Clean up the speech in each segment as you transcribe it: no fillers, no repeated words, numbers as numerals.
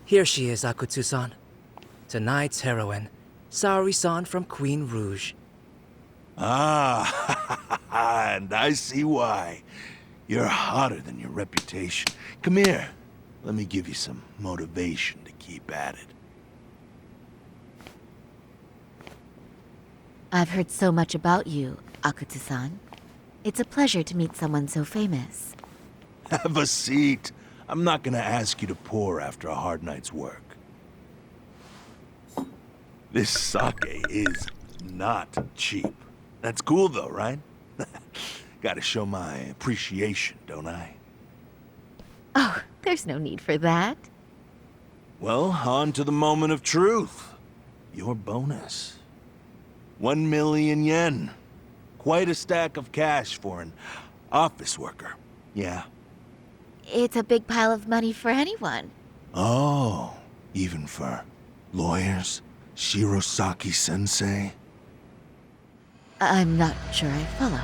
Here she is, Akutsu-san. Tonight's heroine, Saori-san from Queen Rouge. Ah, and I see why. You're hotter than your reputation. Come here. Let me give you some motivation to keep at it. I've heard so much about you, Akutsu-san. It's a pleasure to meet someone so famous. Have a seat. I'm not gonna ask you to pour after a hard night's work. This sake is not cheap. That's cool though, right? Gotta show my appreciation, don't I? Oh, there's no need for that. Well, on to the moment of truth. Your bonus. 1 million yen. Quite a stack of cash for an office worker. Yeah. It's a big pile of money for anyone. Oh, even for lawyers? Shirosaki-sensei? I'm not sure I follow.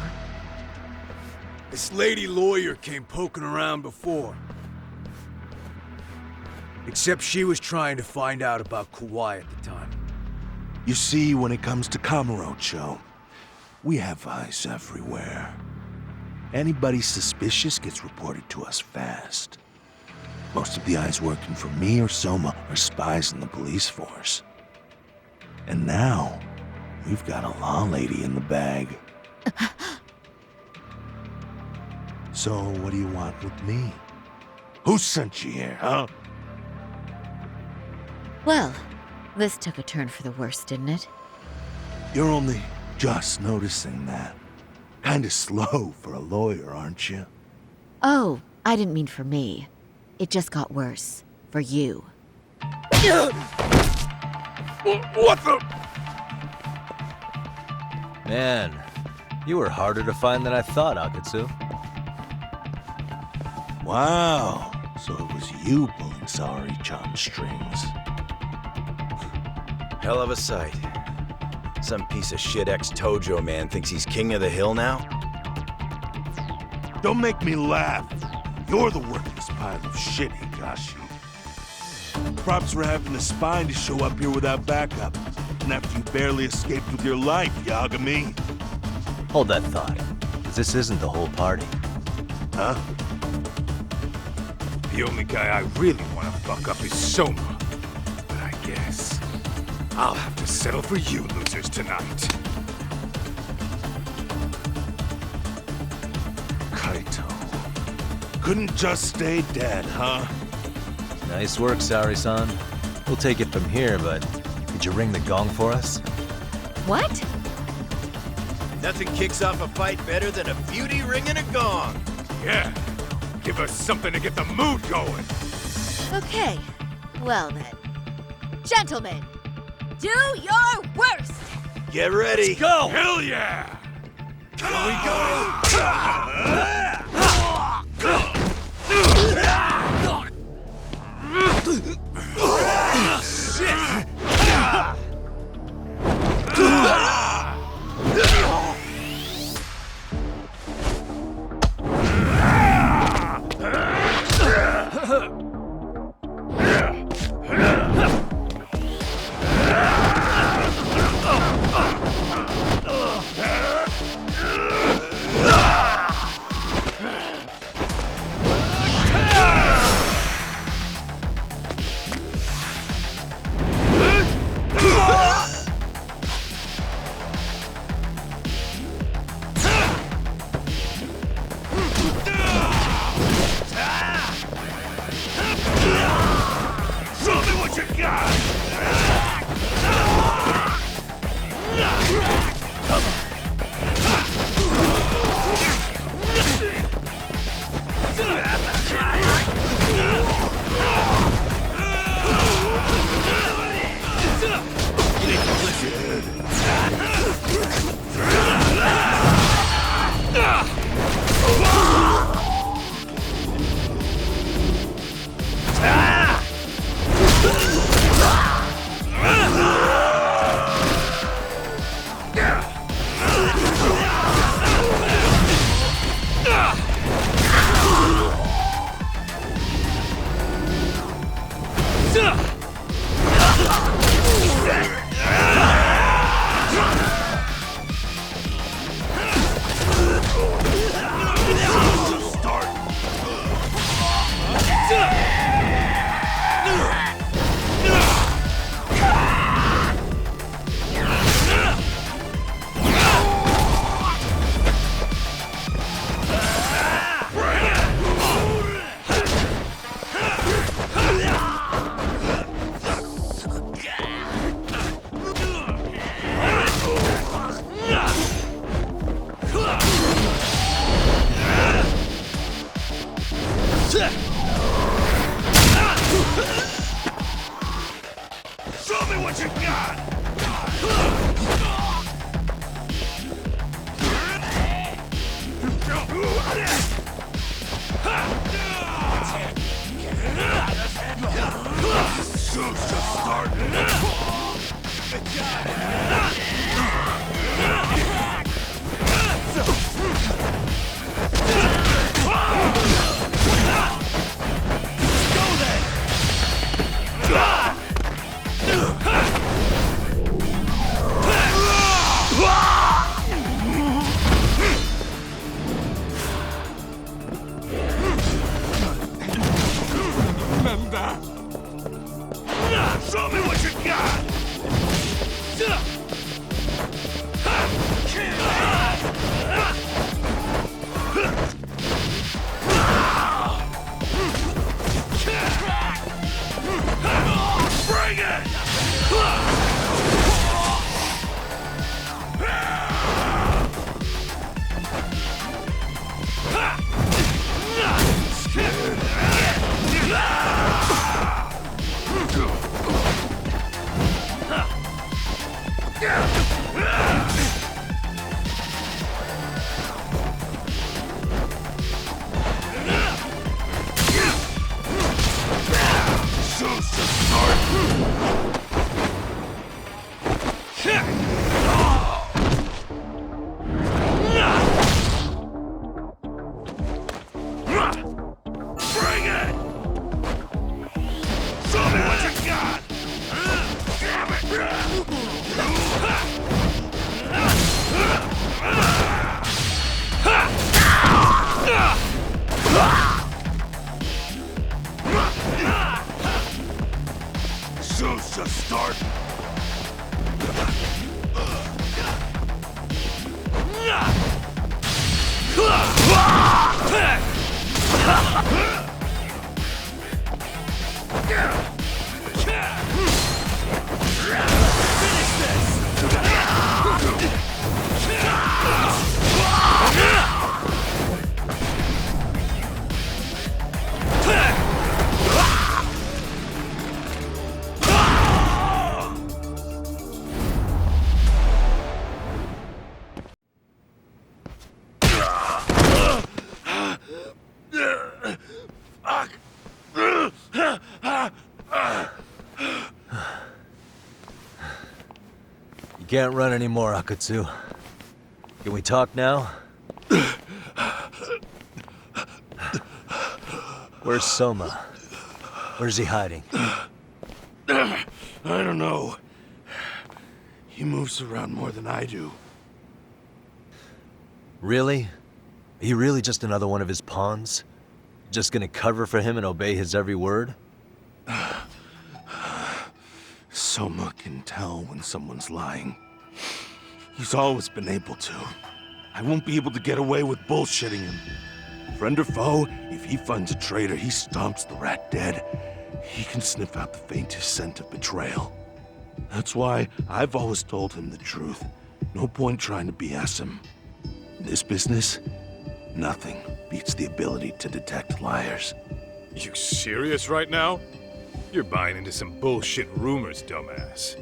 This lady lawyer came poking around before. Except she was trying to find out about Kauai at the time. You see, when it comes to Kamurocho, we have eyes everywhere. Anybody suspicious gets reported to us fast. Most of the eyes working for me or Soma are spies in the police force. And now, we've got a law lady in the bag. So, what do you want with me? Who sent you here, huh? Well, this took a turn for the worse, didn't it? You're only just noticing that. Kinda slow for a lawyer, aren't you? Oh, I didn't mean for me. It just got worse. For you. What the? Man, you were harder to find than I thought, Akutsu. Wow, so it was you pulling Saori-chan's strings. Hell of a sight. Some piece of shit ex-Tojo man thinks he's king of the hill now? Don't make me laugh. You're the worthless pile of shit, Higashi. Props for having the spine to show up here without backup. And after you barely escaped with your life, Yagami. Hold that thought, 'cause this isn't the whole party. Huh? The only guy I really want to fuck up is Soma. But I guess I'll have to settle for you losers tonight. Kaito. Couldn't just stay dead, huh? Nice work, Saori-san. We'll take it from here, but did you ring the gong for us? What? Nothing kicks off a fight better than a beauty ringing a gong. Yeah, give us something to get the mood going. Okay. Well then. Gentlemen, do your worst! Get ready. Let's go! Hell yeah! Here we go! Shit! Show me what you got! Show's just starting. Show me what you got! Bring it! Show's just starting. Bring it! Show me what you got! Damn it! Show's just starting. You can't run anymore, Akatsu. Can we talk now? Where's Soma? Where's he hiding? I don't know. He moves around more than I do. Really? Are you really just another one of his pawns? Just gonna cover for him and obey his every word? Soma can tell when someone's lying. He's always been able to. I won't be able to get away with bullshitting him. Friend or foe, if he finds a traitor, he stomps the rat dead. He can sniff out the faintest scent of betrayal. That's why I've always told him the truth. No point trying to BS him. In this business, nothing beats the ability to detect liars. You serious right now? You're buying into some bullshit rumors, dumbass.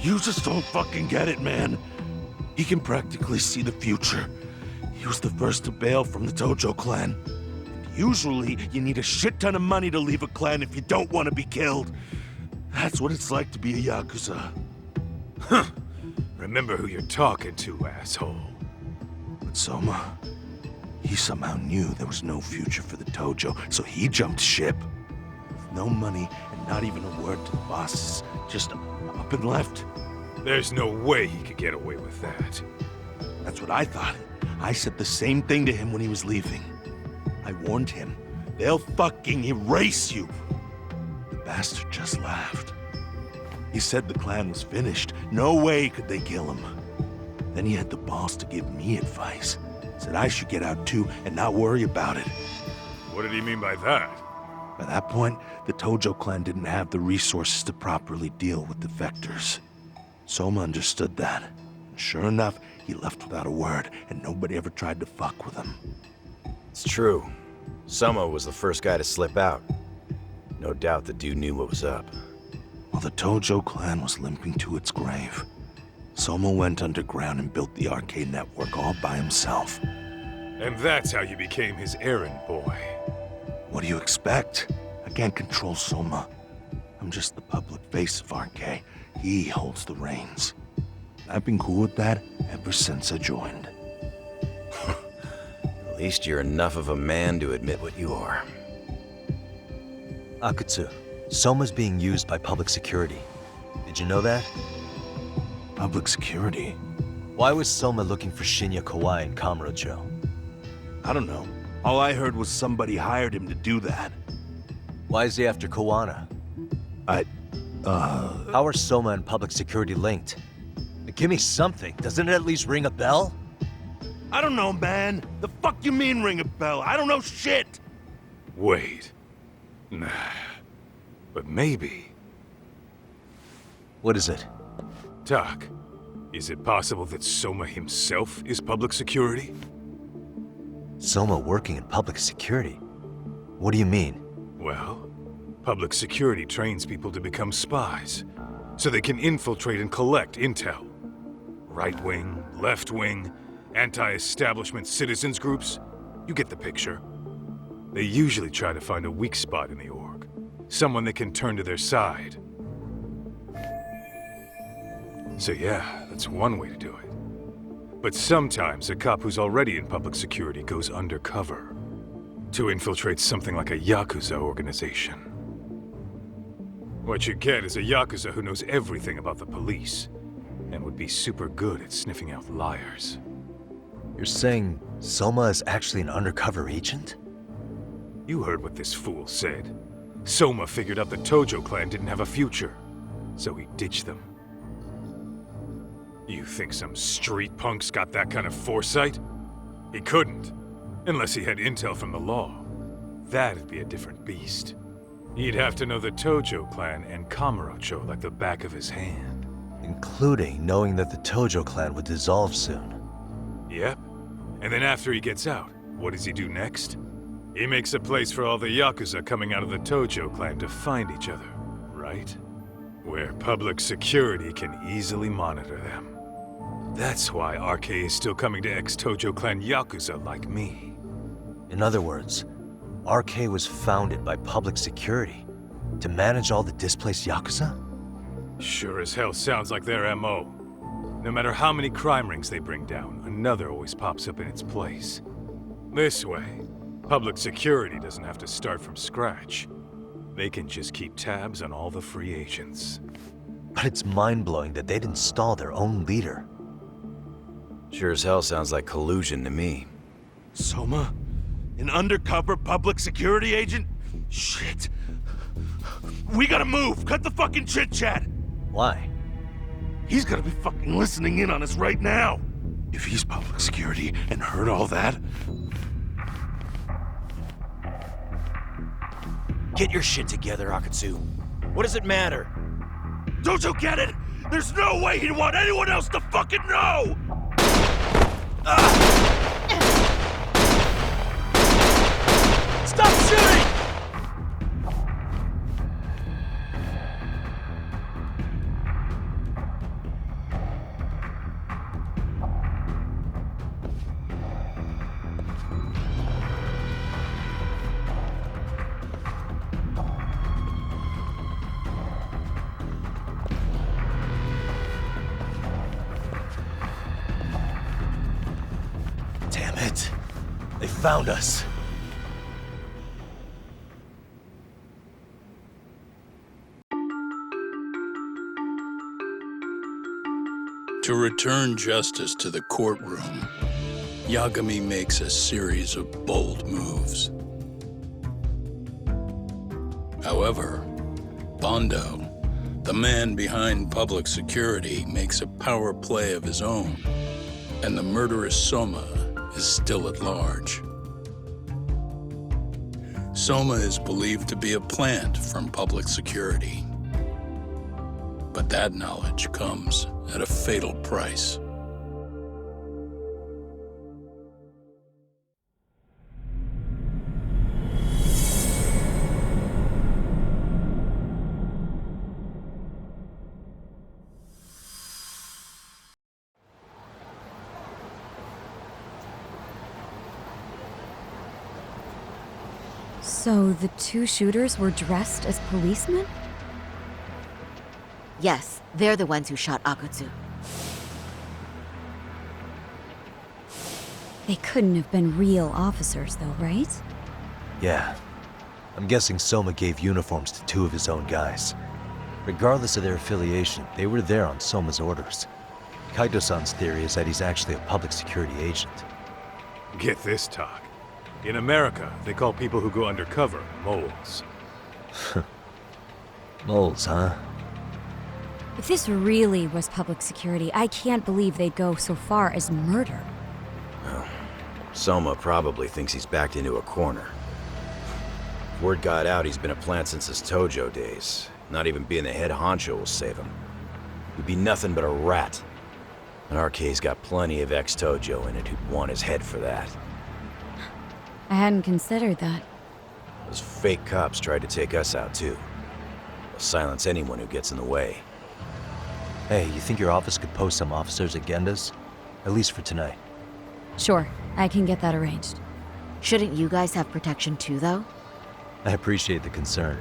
You just don't fucking get it, man. He can practically see the future. He was the first to bail from the Tojo clan. And usually, you need a shit ton of money to leave a clan if you don't want to be killed. That's what it's like to be a Yakuza. Huh. Remember who you're talking to, asshole. But Soma, he somehow knew there was no future for the Tojo, so he jumped ship. With no money and not even a word to the bosses, just up and left. There's no way he could get away with that. That's what I thought. I said the same thing to him when he was leaving. I warned him, they'll fucking erase you. The bastard just laughed. He said the clan was finished. No way could they kill him. Then he had the balls to give me advice. Said I should get out too and not worry about it. What did he mean by that? By that point, the Tojo clan didn't have the resources to properly deal with defectors. Soma understood that. And sure enough, he left without a word, and nobody ever tried to fuck with him. It's true. Soma was the first guy to slip out. No doubt the dude knew what was up. While the Tojo clan was limping to its grave, Soma went underground and built the arcade network all by himself. And that's how you became his errand boy. What do you expect? I can't control Soma. I'm just the public face of RK. He holds the reins. I've been cool with that ever since I joined. At least you're enough of a man to admit what you are. Akutsu, Soma's being used by public security. Did you know that? Public security? Why was Soma looking for Shinya Kawai and Kamurocho? I don't know. All I heard was somebody hired him to do that. Why is he after Kawana? How are Soma and public security linked? Give me something. Doesn't it at least ring a bell? I don't know, man. The fuck you mean ring a bell? I don't know shit! Wait. Nah. But maybe. What is it? Doc, is it possible that Soma himself is public security? Soma working in public security? What do you mean? Well, public security trains people to become spies, so they can infiltrate and collect intel. Right wing, left wing, anti-establishment citizens groups. You get the picture. They usually try to find a weak spot in the org. Someone they can turn to their side. So yeah, that's one way to do it. But sometimes a cop who's already in public security goes undercover to infiltrate something like a Yakuza organization. What you get is a Yakuza who knows everything about the police and would be super good at sniffing out liars. You're saying Soma is actually an undercover agent? You heard what this fool said. Soma figured out the Tojo clan didn't have a future, so he ditched them. You think some street punk's got that kind of foresight? He couldn't, unless he had intel from the law. That'd be a different beast. He'd have to know the Tojo clan and Kamurocho like the back of his hand. Including knowing that the Tojo clan would dissolve soon. Yep. And then after he gets out, what does he do next? He makes a place for all the Yakuza coming out of the Tojo clan to find each other, right? Where public security can easily monitor them. That's why RK is still coming to ex-Tojo clan Yakuza like me. In other words, RK was founded by public security to manage all the displaced Yakuza? Sure as hell sounds like their MO. No matter how many crime rings they bring down, another always pops up in its place. This way, public security doesn't have to start from scratch. They can just keep tabs on all the free agents. But it's mind-blowing that they'd install their own leader. Sure as hell sounds like collusion to me. Soma? An undercover public security agent? Shit. We gotta move! Cut the fucking chit-chat! Why? He's gotta be fucking listening in on us right now! If he's public security and heard all that... Get your shit together, Akutsu. What does it matter? Don't you get it? There's no way he'd want anyone else to fucking know! Stop shooting! Damn it. They found us. To return justice to the courtroom, Yagami makes a series of bold moves. However, Bondo, the man behind public security, makes a power play of his own, and the murderous Soma is still at large. Soma is believed to be a plant from public security. But that knowledge comes at a fatal price. So the two shooters were dressed as policemen? Yes, they're the ones who shot Akutsu. They couldn't have been real officers, though, right? Yeah. I'm guessing Soma gave uniforms to two of his own guys. Regardless of their affiliation, they were there on Soma's orders. Kaito-san's theory is that he's actually a public security agent. Get this, talk. In America, they call people who go undercover moles. Moles, huh? If this really was public security, I can't believe they'd go so far as murder. Well, Soma probably thinks he's backed into a corner. Word got out he's been a plant since his Tojo days. Not even being the head honcho will save him. He'd be nothing but a rat. And RK's got plenty of ex-Tojo in it who'd want his head for that. I hadn't considered that. Those fake cops tried to take us out too. They'll silence anyone who gets in the way. Hey, you think your office could post some officers at Genda's? At least for tonight. Sure, I can get that arranged. Shouldn't you guys have protection too, though? I appreciate the concern.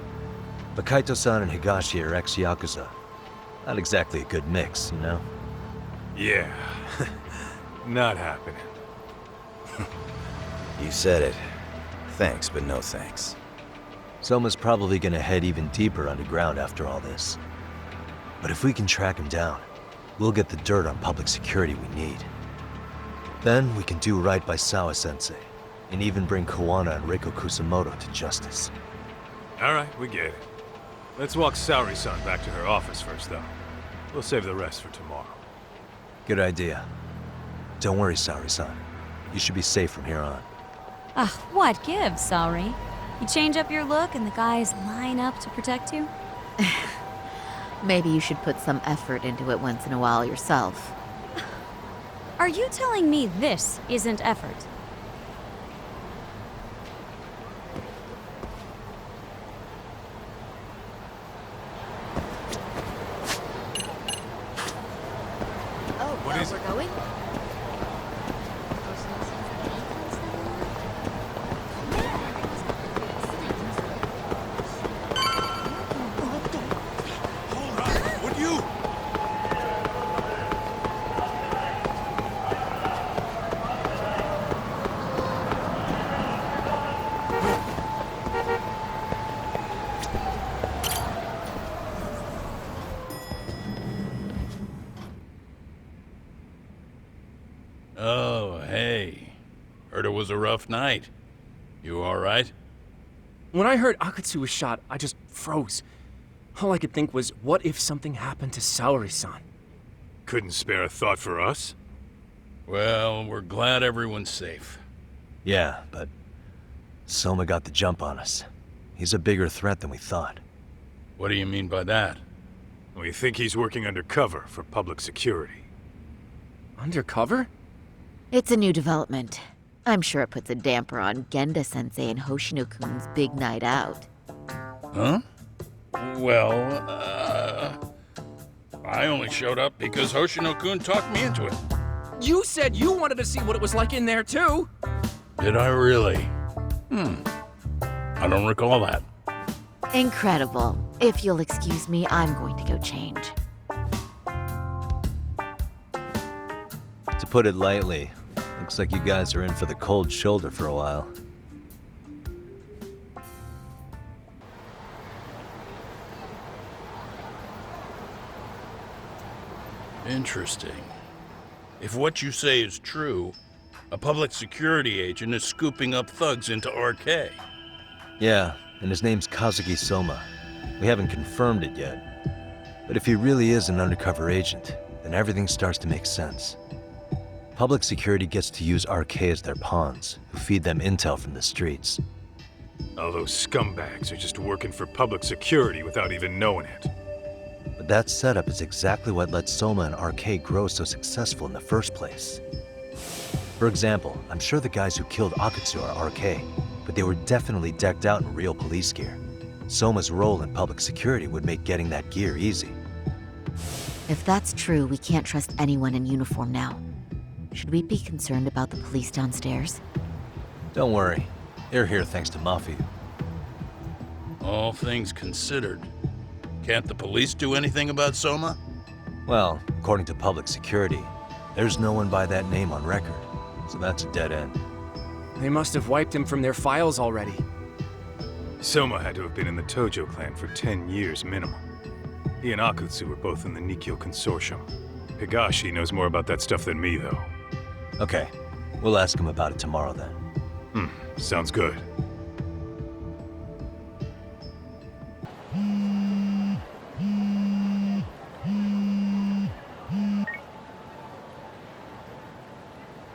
But Kaito-san and Higashi are ex-Yakuza. Not exactly a good mix, you know? Yeah. Not happening. You said it. Thanks, but no thanks. Soma's probably gonna head even deeper underground after all this. But if we can track him down, we'll get the dirt on public security we need. Then we can do right by Sawa-sensei, and even bring Kawana and Reiko Kusamoto to justice. Alright, we get it. Let's walk Saori-san back to her office first, though. We'll save the rest for tomorrow. Good idea. Don't worry, Saori-san. You should be safe from here on. Ugh, what gives, sorry? You change up your look and the guys line up to protect you? Maybe you should put some effort into it once in a while yourself. Are you telling me this isn't effort? Oh, What is we're it? going? Would you? Oh, hey. Heard it was a rough night. You all right? When I heard Akutsu was shot, I just froze. All I could think was, what if something happened to Saori-san? Couldn't spare a thought for us? Well, we're glad everyone's safe. Yeah, but Soma got the jump on us. He's a bigger threat than we thought. What do you mean by that? We think he's working undercover for public security. Undercover? It's a new development. I'm sure it puts a damper on Genda-sensei and Hoshino-kun's big night out. Huh? Well, I only showed up because Hoshino-kun talked me into it. You said you wanted to see what it was like in there, too! Did I really? I don't recall that. Incredible. If you'll excuse me, I'm going to go change. To put it lightly, looks like you guys are in for the cold shoulder for a while. Interesting. If what you say is true, a public security agent is scooping up thugs into RK. Yeah, and his name's Kazuki Soma. We haven't confirmed it yet. But if he really is an undercover agent, then everything starts to make sense. Public security gets to use RK as their pawns, who feed them intel from the streets. All those scumbags are just working for public security without even knowing it. But that setup is exactly what let Soma and RK grow so successful in the first place. For example, I'm sure the guys who killed Akutsu are RK, but they were definitely decked out in real police gear. Soma's role in public security would make getting that gear easy. If that's true, we can't trust anyone in uniform now. Should we be concerned about the police downstairs? Don't worry, they're here thanks to Mafia. All things considered, can't the police do anything about Soma? Well, according to public security, there's no one by that name on record, so that's a dead end. They must have wiped him from their files already. Soma had to have been in the Tojo clan for 10 years minimum. He and Akutsu were both in the Nikyo Consortium. Higashi knows more about that stuff than me, though. Okay, we'll ask him about it tomorrow then. Sounds good.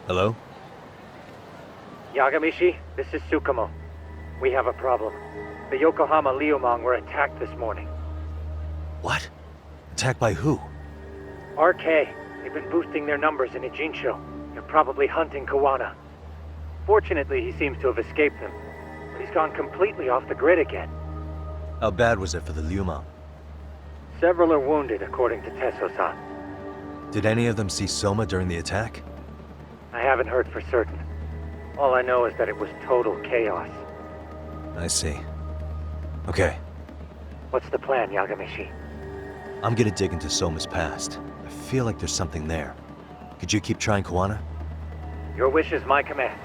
Hello? Yagamishi, this is Tsukumo. We have a problem. The Yokohama Liumang were attacked this morning. What? Attacked by who? RK. They've been boosting their numbers in Ijinsho. They're probably hunting Kawana. Fortunately, he seems to have escaped them. But he's gone completely off the grid again. How bad was it for the Liumang? Several are wounded, according to Tesso-san. Did any of them see Soma during the attack? I haven't heard for certain. All I know is that it was total chaos. I see. Okay, What's the plan, Yagamishi? I'm gonna dig into Soma's past. I feel like there's something there. Could you keep trying Kawana? Your wish is my command.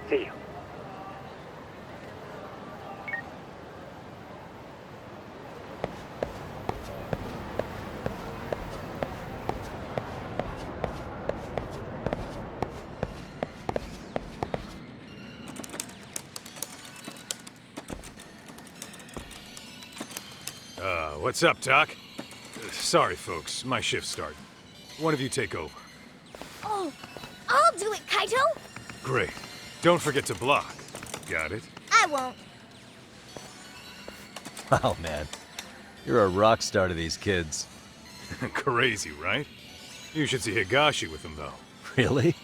See you. What's up, Doc? Sorry, folks. My shift started. One of you take over. Oh, I'll do it, Kaito! Great. Don't forget to block. Got it? I won't. Oh man, you're a rock star to these kids. Crazy, right? You should see Higashi with them, though. Really?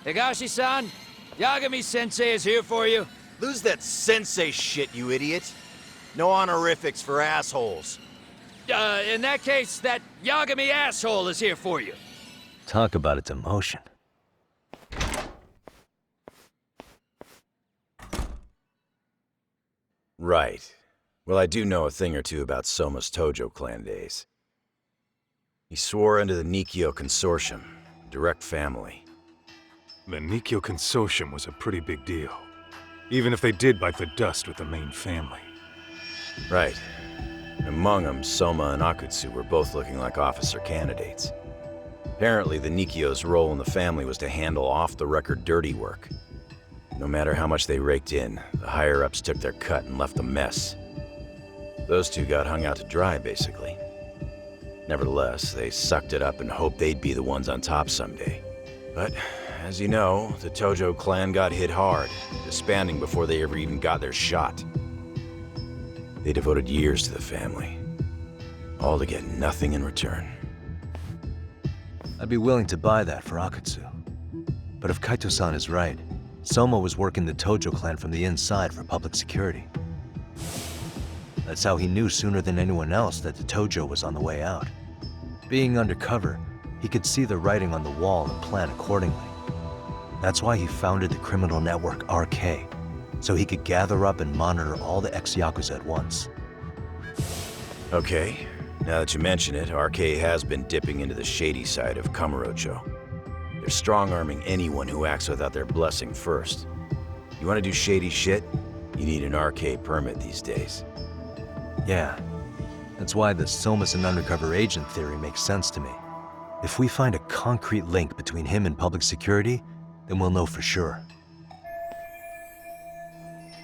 Higashi-san, Yagami-sensei is here for you. Lose that sensei shit, you idiot. No honorifics for assholes. In that case, that Yagami asshole is here for you. Talk about a demotion. Right. Well, I do know a thing or two about Soma's Tojo clan days. He swore under the Nikyo Consortium, direct family. The Nikyo Consortium was a pretty big deal. Even if they did bite the dust with the main family. Right. Among them, Soma and Akutsu were both looking like officer candidates. Apparently, the Nikyo's role in the family was to handle off-the-record dirty work. No matter how much they raked in, the higher-ups took their cut and left a mess. Those two got hung out to dry, basically. Nevertheless, they sucked it up and hoped they'd be the ones on top someday. But, as you know, the Tojo clan got hit hard, disbanding before they ever even got their shot. They devoted years to the family, all to get nothing in return. I'd be willing to buy that for Akutsu. But if Kaito-san is right, Soma was working the Tojo clan from the inside for public security. That's how he knew sooner than anyone else that the Tojo was on the way out. Being undercover, he could see the writing on the wall and plan accordingly. That's why he founded the criminal network RK, so he could gather up and monitor all the ex-Yakuza at once. Okay, now that you mention it, RK has been dipping into the shady side of Kamurocho. They're strong-arming anyone who acts without their blessing first. You want to do shady shit? You need an RK permit these days. Yeah, that's why the Soma's an undercover agent theory makes sense to me. If we find a concrete link between him and public security, then we'll know for sure.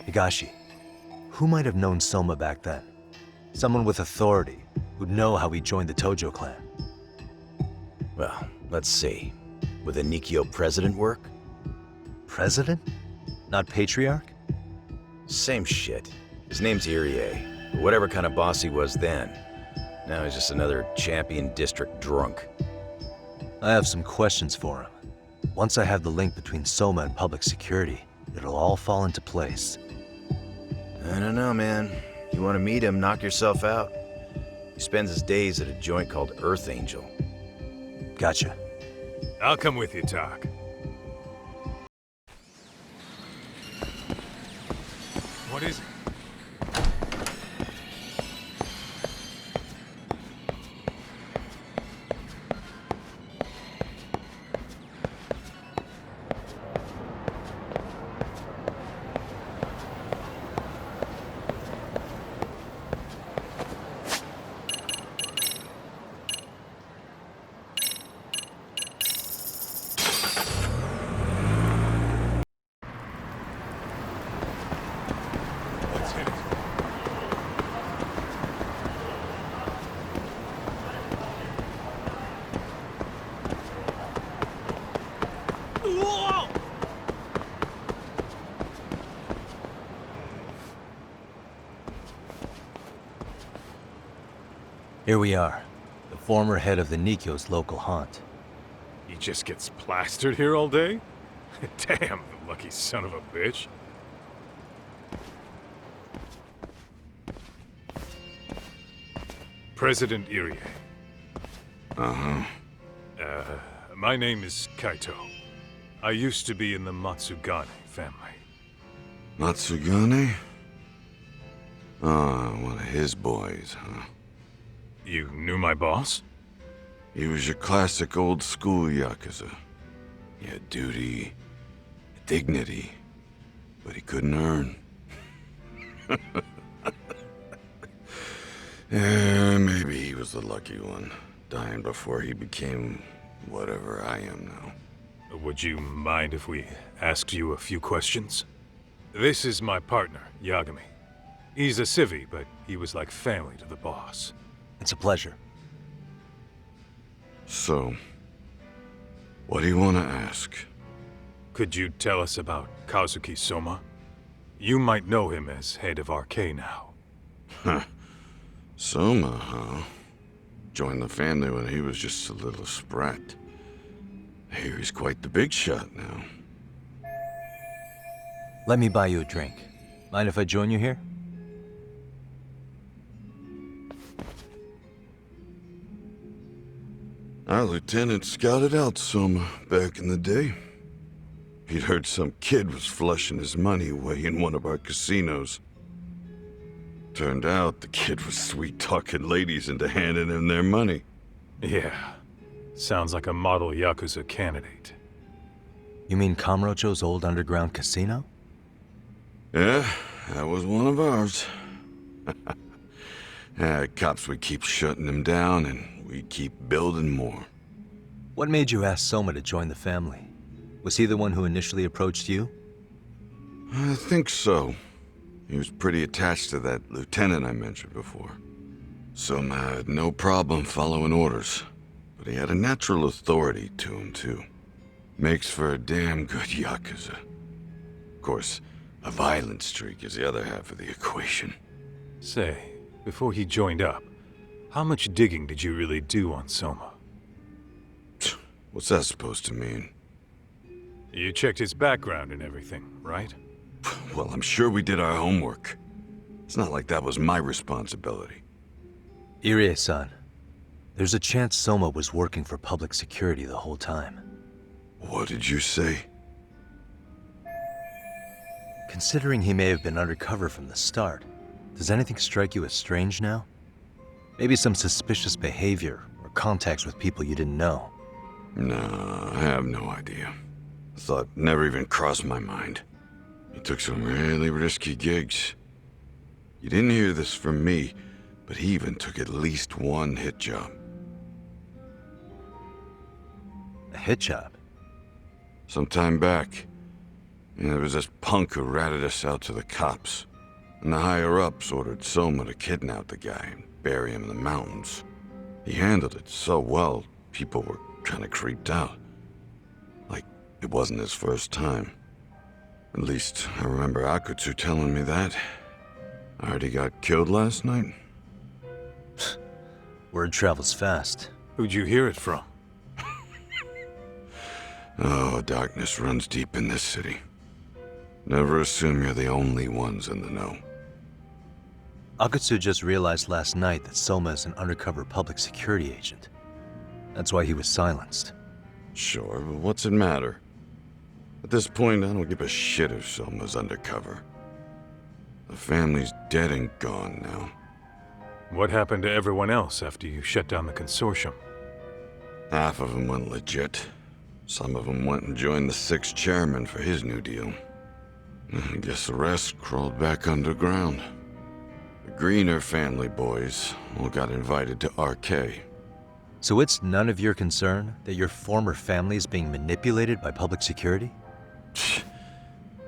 Higashi, who might have known Soma back then? Someone with authority, who'd know how he joined the Tojo clan. Well, let's see. Would the Nikyo president work? President? Not patriarch? Same shit. His name's Irie, but whatever kind of boss he was then, now he's just another champion district drunk. I have some questions for him. Once I have the link between Soma and public security, it'll all fall into place. I don't know, man. You want to meet him, knock yourself out. He spends his days at a joint called Earth Angel. Gotcha. I'll come with you, Doc. What is it? Here we are, the former head of the Nikkyo's local haunt. He just gets plastered here all day? Damn, the lucky son of a bitch. President Irie. Uh-huh. My name is Kaito. I used to be in the Matsugane family. Matsugane? Ah, one of his boys, huh? You knew my boss? He was your classic old school Yakuza. He had duty, dignity, but he couldn't earn. Yeah, maybe he was the lucky one, dying before he became whatever I am now. Would you mind if we asked you a few questions? This is my partner, Yagami. He's a civvy, but he was like family to the boss. It's a pleasure. So, what do you want to ask? Could you tell us about Kazuki Soma? You might know him as head of RK now. Huh. Soma, huh? Joined the family when he was just a little sprat. Here he's quite the big shot now. Let me buy you a drink. Mind if I join you here? Our lieutenant scouted out Soma back in the day. He'd heard some kid was flushing his money away in one of our casinos. Turned out the kid was sweet-talking ladies into handing him their money. Yeah. Sounds like a model Yakuza candidate. You mean Kamurocho's old underground casino? Yeah, that was one of ours. Cops would keep shutting him down, and we'd keep building more. What made you ask Soma to join the family? Was he the one who initially approached you? I think so. He was pretty attached to that lieutenant I mentioned before. Soma had no problem following orders, but he had a natural authority to him, too. Makes for a damn good Yakuza. Of course, a violent streak is the other half of the equation. Say, before he joined up, how much digging did you really do on Soma? What's that supposed to mean? You checked his background and everything, right? Well, I'm sure we did our homework. It's not like that was my responsibility. Irie-san, there's a chance Soma was working for public security the whole time. What did you say? Considering he may have been undercover from the start, does anything strike you as strange now? Maybe some suspicious behavior or contacts with people you didn't know? No, I have no idea. Thought never even crossed my mind. He took some really risky gigs. You didn't hear this from me, but he even took at least one hit job. A hit job? Some time back, there was this punk who ratted us out to the cops. And the higher-ups ordered Soma to kidnap the guy and bury him in the mountains. He handled it so well, people were kind of creeped out. Like it wasn't his first time. At least, I remember Akutsu telling me that. I heard he got killed last night. Word travels fast. Who'd you hear it from? Oh, darkness runs deep in this city. Never assume you're the only ones in the know. Akutsu just realized last night that Soma is an undercover public security agent. That's why he was silenced. Sure, but what's it matter? At this point, I don't give a shit if Soma's undercover. The family's dead and gone now. What happened to everyone else after you shut down the consortium? Half of them went legit. Some of them went and joined the 6th chairman for his new deal. I guess the rest crawled back underground. The Greener family boys all got invited to RK. So it's none of your concern that your former family is being manipulated by public security?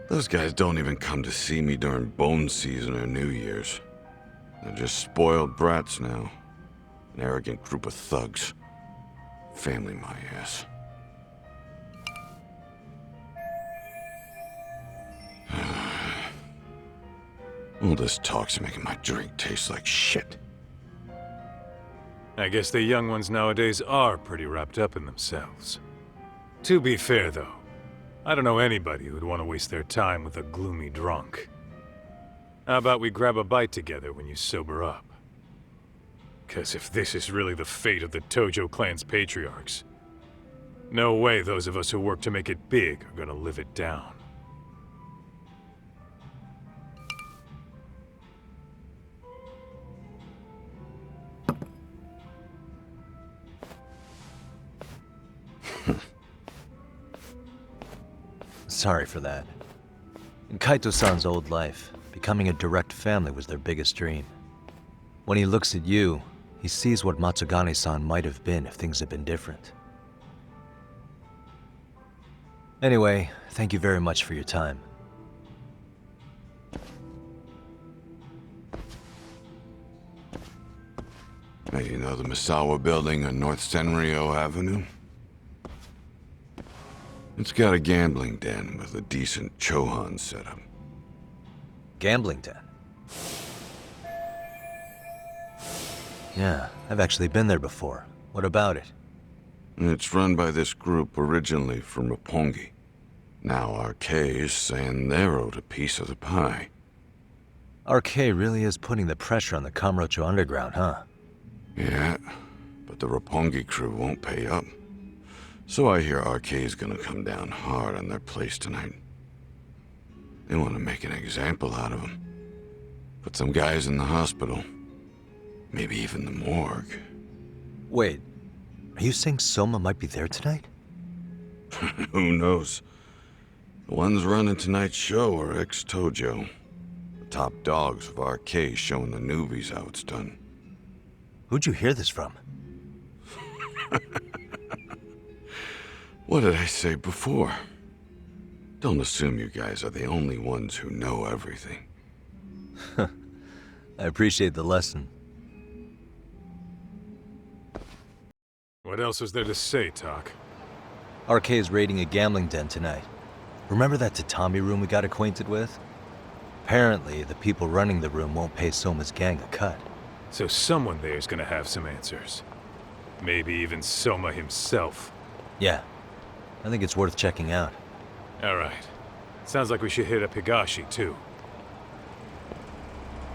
Those guys don't even come to see me during bone season or New Year's. They're just spoiled brats now. An arrogant group of thugs. Family my ass. All this talk's making my drink taste like shit. I guess the young ones nowadays are pretty wrapped up in themselves. To be fair, though, I don't know anybody who'd want to waste their time with a gloomy drunk. How about we grab a bite together when you sober up? 'Cause if this is really the fate of the Tojo clan's patriarchs, no way those of us who work to make it big are gonna live it down. Sorry for that. In Kaito-san's old life, becoming a direct family was their biggest dream. When he looks at you, he sees what Matsugane-san might have been if things had been different. Anyway, thank you very much for your time. Hey, you know the Misawa building on North Senryo Avenue? It's got a gambling den with a decent chohan setup. Gambling den? Yeah, I've actually been there before. What about it? It's run by this group originally from Roppongi. Now RK is saying they're owed a piece of the pie. RK really is putting the pressure on the Kamurocho Underground, huh? Yeah, but the Roppongi crew won't pay up. So I hear RK is gonna come down hard on their place tonight. They want to make an example out of them. Put some guys in the hospital. Maybe even the morgue. Wait, are you saying Soma might be there tonight? Who knows? The ones running tonight's show are ex-Tojo. The top dogs of RK showing the newbies how it's done. Who'd you hear this from? What did I say before? Don't assume you guys are the only ones who know everything. I appreciate the lesson. What else is there to say, Talk? RK is raiding a gambling den tonight. Remember that tatami room we got acquainted with? Apparently, the people running the room won't pay Soma's gang a cut. So someone there's gonna have some answers. Maybe even Soma himself. Yeah, I think it's worth checking out. All right. Sounds like we should hit up Higashi, too.